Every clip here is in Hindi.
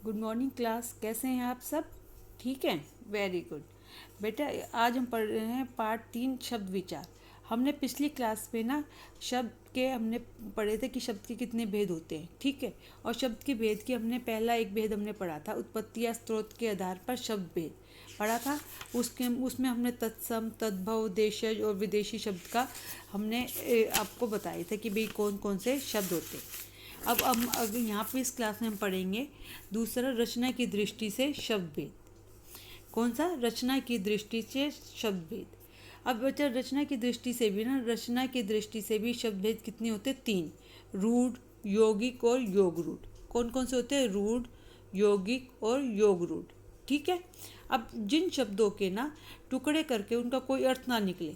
गुड मॉर्निंग क्लास, कैसे हैं आप सब? ठीक है, वेरी गुड। बेटा, आज हम पढ़ रहे हैं पार्ट 3 शब्द विचार। हमने पिछली क्लास में ना शब्द के हमने पढ़े थे कि शब्द के कितने भेद होते हैं, ठीक है। और शब्द के भेद की हमने पहला एक भेद हमने पढ़ा था, उत्पत्ति या स्रोत के आधार पर शब्द भेद पढ़ा था। उसमें हमने तत्सम, तद्भव, देशज और विदेशी शब्द का हमने आपको बताए थे कि भाई कौन कौन से शब्द होते हैं। अब यहाँ पे इस क्लास में हम पढ़ेंगे दूसरा, रचना की दृष्टि से शब्द भेद। कौन सा? रचना की दृष्टि से शब्द भेद। अब बच्चा, रचना की दृष्टि से भी ना, रचना की दृष्टि से भी शब्द भेद कितने होते हैं? 3। रूढ़, यौगिक और योग रूढ़। कौन कौन से होते हैं? रूढ़, यौगिक और योग रूढ़, ठीक है। अब जिन शब्दों के ना टुकड़े करके उनका कोई अर्थ ना निकले,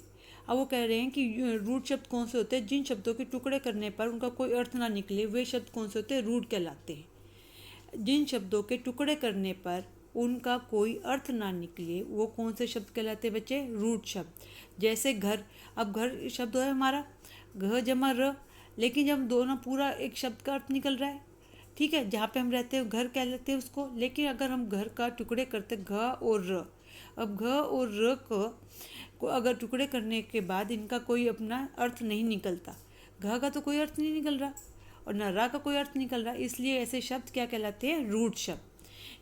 अब वो कह रहे हैं कि रूढ़ शब्द कौन से होते हैं? जिन शब्दों के टुकड़े करने पर उनका कोई अर्थ ना निकले, वे शब्द कौन से होते हैं? रूढ़ कहलाते हैं। जिन शब्दों के टुकड़े करने पर उनका कोई अर्थ ना निकले, वो कौन से शब्द कहलाते हैं बच्चे? रूढ़ शब्द। जैसे घर। अब घर शब्द है हमारा घ जमा र, लेकिन जब दोनों पूरा एक शब्द का अर्थ निकल रहा है, ठीक है, जहाँ पे हम रहते हैं घर कह लेते हैं उसको। लेकिन अगर हम घर का टुकड़े करते घ और र, अब घ और र को अगर टुकड़े करने के बाद इनका कोई अपना अर्थ नहीं निकलता, घ का तो कोई अर्थ नहीं निकल रहा और न रा का कोई अर्थ निकल रहा, इसलिए ऐसे शब्द क्या कहलाते हैं? रूढ़ शब्द।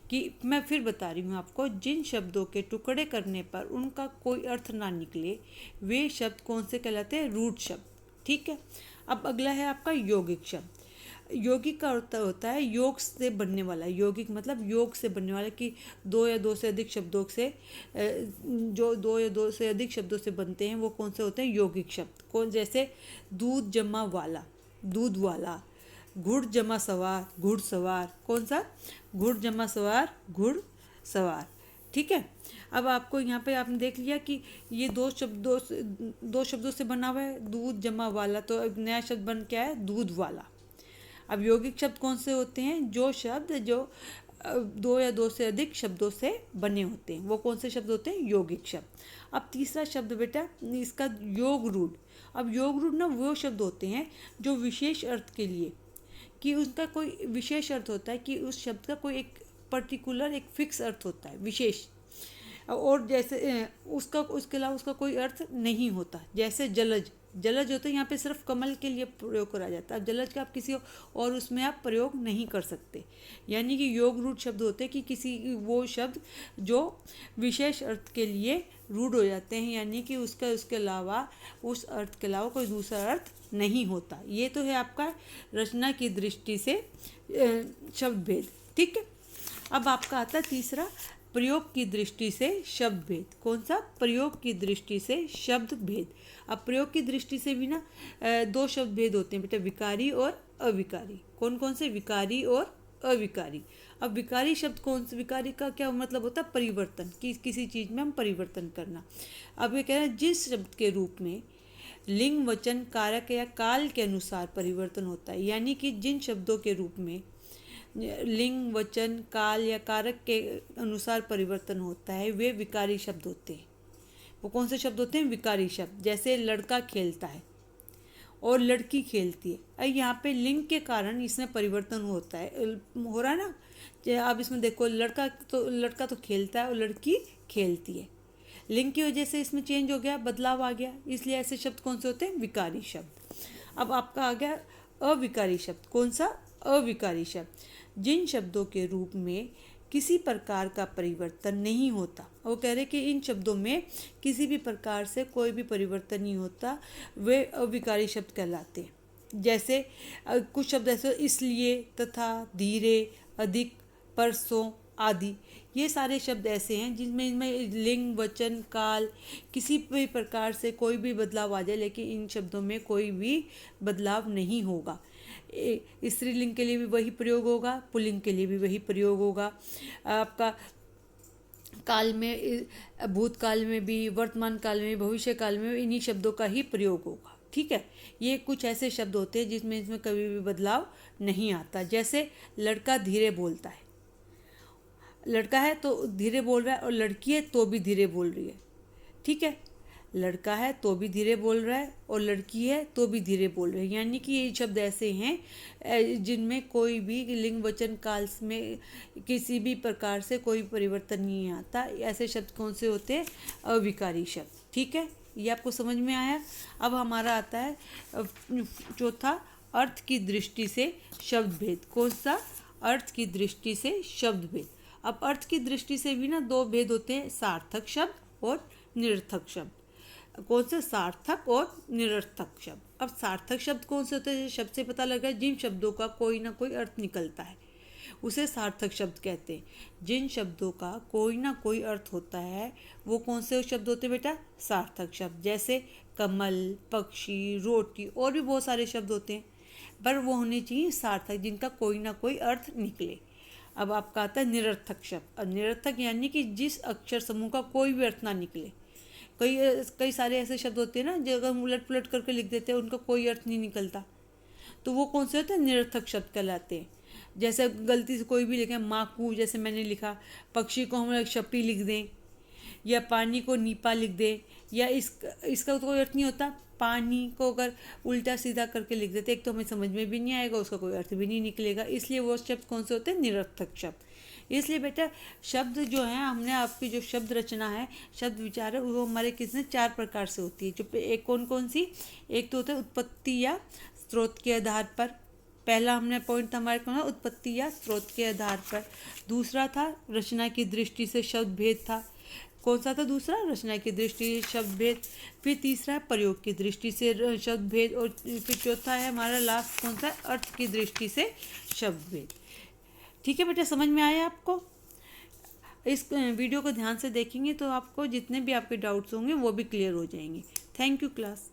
कि मैं फिर बता रही हूँ आपको, जिन शब्दों के टुकड़े करने पर उनका कोई अर्थ ना निकले, वे शब्द कौन से कहलाते हैं? रूढ़ शब्द, ठीक है। अब अगला है आपका यौगिक शब्द। यौगिक का अर्थ होता है योग से बनने वाला। यौगिक मतलब योग से बनने वाला, कि दो या दो से अधिक शब्दों से, जो दो या दो से अधिक शब्दों से बनते हैं, वो कौन से होते हैं? यौगिक शब्द। कौन? जैसे दूध जमा वाला, दूध वाला। घुड़ जमा सवार, घुड़सवार। कौन सा? घुड़ जमा सवार, घुड़ सवार, ठीक है। अब आपको यहाँ पे आपने देख लिया कि ये दो शब्दों से बना हुआ है, दूध जमा वाला, तो अब नया शब्द बन क्या है? दूध वाला। अब यौगिक शब्द कौन से होते हैं? जो शब्द जो दो या दो से अधिक शब्दों से बने होते हैं, वो कौन से शब्द होते हैं? यौगिक शब्द। अब तीसरा शब्द बेटा, इसका योग रूढ़। अब योग रूढ़ ना वो शब्द होते हैं जो विशेष अर्थ के लिए, कि उसका कोई विशेष अर्थ होता है, कि उस शब्द का कोई एक पर्टिकुलर एक फिक्स अर्थ होता है, विशेष। और जैसे उसका उसके अलावा उसका कोई अर्थ नहीं होता। जैसे जलज। जलज होता है, यहाँ पे सिर्फ कमल के लिए प्रयोग करा जाता है। अब जलज का आप किसी और उसमें आप प्रयोग नहीं कर सकते। यानी कि योग रूढ़ शब्द होते हैं कि किसी वो शब्द जो विशेष अर्थ के लिए रूढ़ हो जाते हैं, यानी कि उसका उसके अलावा उस अर्थ के अलावा कोई दूसरा अर्थ नहीं होता। ये तो है आपका रचना की दृष्टि से शब्द भेद, ठीक है। अब आपका आता है तीसरा, प्रयोग की दृष्टि से शब्द भेद। कौन सा? प्रयोग की दृष्टि से शब्द भेद। अब प्रयोग की दृष्टि से भी ना दो शब्द भेद होते हैं बेटा, विकारी और अविकारी। कौन कौन से? विकारी और अविकारी। अब विकारी शब्द कौन से? विकारी का क्या मतलब होता है? परिवर्तन, कि किसी चीज़ में हम परिवर्तन करना। अब ये कह रहे हैं जिस शब्द के रूप में लिंग, वचन, कारक या काल के अनुसार परिवर्तन होता है, यानी कि जिन शब्दों के रूप में लिंग, वचन, काल या कारक के अनुसार परिवर्तन होता है, वे विकारी शब्द होते हैं। वो कौन से शब्द होते हैं? विकारी शब्द। जैसे लड़का खेलता है और लड़की खेलती है। अब यहाँ पे लिंग के कारण इसमें परिवर्तन होता है, हो रहा है ना। आप इसमें देखो, लड़का तो खेलता है और लड़की खेलती है। लिंग की वजह से इसमें चेंज हो गया, बदलाव आ गया, इसलिए ऐसे शब्द कौन से होते हैं? विकारी शब्द। अब आपका आ गया अविकारी शब्द। कौन सा? अविकारी शब्द। जिन शब्दों के रूप में किसी प्रकार का परिवर्तन नहीं होता, वो कह रहे कि इन शब्दों में किसी भी प्रकार से कोई भी परिवर्तन नहीं होता, वे अविकारी शब्द कहलाते हैं। जैसे कुछ शब्द ऐसे, इसलिए, तथा, धीरे, अधिक, परसों आदि। ये सारे शब्द ऐसे हैं जिनमें इनमें लिंग, वचन, काल किसी भी प्रकार से कोई भी बदलाव आ जाए, लेकिन इन शब्दों में कोई भी बदलाव नहीं होगा। स्त्रीलिंग के लिए भी वही प्रयोग होगा, पुल्लिंग के लिए भी वही प्रयोग होगा। आपका काल में, भूतकाल में भी, वर्तमान काल में, भविष्य काल में इन्हीं शब्दों का ही प्रयोग होगा, ठीक है। ये कुछ ऐसे शब्द होते हैं जिसमें इसमें कभी भी बदलाव नहीं आता। जैसे लड़का धीरे बोलता है, लड़का है तो धीरे बोल रहा है, और लड़की है तो भी धीरे बोल रही है, ठीक है। लड़का है तो भी धीरे बोल रहा है और लड़की है तो भी धीरे बोल रहे हैं। यानी कि ये शब्द ऐसे हैं जिनमें कोई भी लिंग वचन काल में किसी भी प्रकार से कोई परिवर्तन नहीं आता। ऐसे शब्द कौन से होते हैं? अविकारी शब्द। ठीक है, ये आपको समझ में आया। अब हमारा आता है चौथा, अर्थ की दृष्टि से शब्द भेद। कौन सा? अर्थ की दृष्टि से शब्द भेद। अब अर्थ की दृष्टि से भी ना दो भेद होते हैं, सार्थक शब्द और निरर्थक शब्द। कौन से? सार्थक और निरर्थक शब्द। अब सार्थक शब्द कौन से होते हैं? शब्द से पता लगा जिन शब्दों का कोई ना कोई अर्थ निकलता है उसे सार्थक शब्द कहते हैं। जिन शब्दों का कोई ना कोई अर्थ होता है वो कौन से शब्द होते हैं बेटा? सार्थक शब्द। जैसे कमल, पक्षी, रोटी और भी बहुत सारे शब्द होते हैं, पर वो होने चाहिए सार्थक, जिनका कोई ना कोई अर्थ निकले। अब आपका आता है निरर्थक शब्द। अब निरर्थक यानी कि जिस अक्षर समूह का कोई भी अर्थ ना निकले। कई कई सारे ऐसे शब्द होते हैं ना जो अगर हम उलट पुलट करके लिख देते हैं उनका कोई अर्थ नहीं निकलता, तो वो कौन से होते हैं? निरर्थक शब्द कहलाते हैं। जैसे गलती से कोई भी लिखे माकू, जैसे मैंने लिखा, पक्षी को हम शपी लिख दें, या पानी को नीपा लिख दें, या इसका तो कोई अर्थ नहीं होता। पानी को अगर उल्टा सीधा करके लिख देते एक तो हमें समझ में भी नहीं आएगा, उसका कोई अर्थ भी नहीं निकलेगा। इसलिए वो शब्द कौन से होते हैं? निरर्थक शब्द। इसलिए बेटा शब्द जो है, हमने आपकी जो शब्द रचना है, शब्द विचार है, वो हमारे किसने 4 प्रकार से होती है। जो एक कौन कौन सी? एक तो होता है उत्पत्ति या स्रोत के आधार पर। पहला हमने पॉइंट था हमारे को उत्पत्ति या स्रोत के आधार पर। दूसरा था रचना की दृष्टि से शब्द भेद था। कौन सा था दूसरा? रचना की दृष्टि से शब्द भेद। फिर तीसरा है प्रयोग की दृष्टि से शब्द भेद। और फिर चौथा है हमारा लास्ट कौन सा? अर्थ की दृष्टि से शब्द भेद। ठीक है बेटा, समझ में आया आपको? इस वीडियो को ध्यान से देखेंगे तो आपको जितने भी आपके डाउट्स होंगे वो भी क्लियर हो जाएंगे। Thank you class.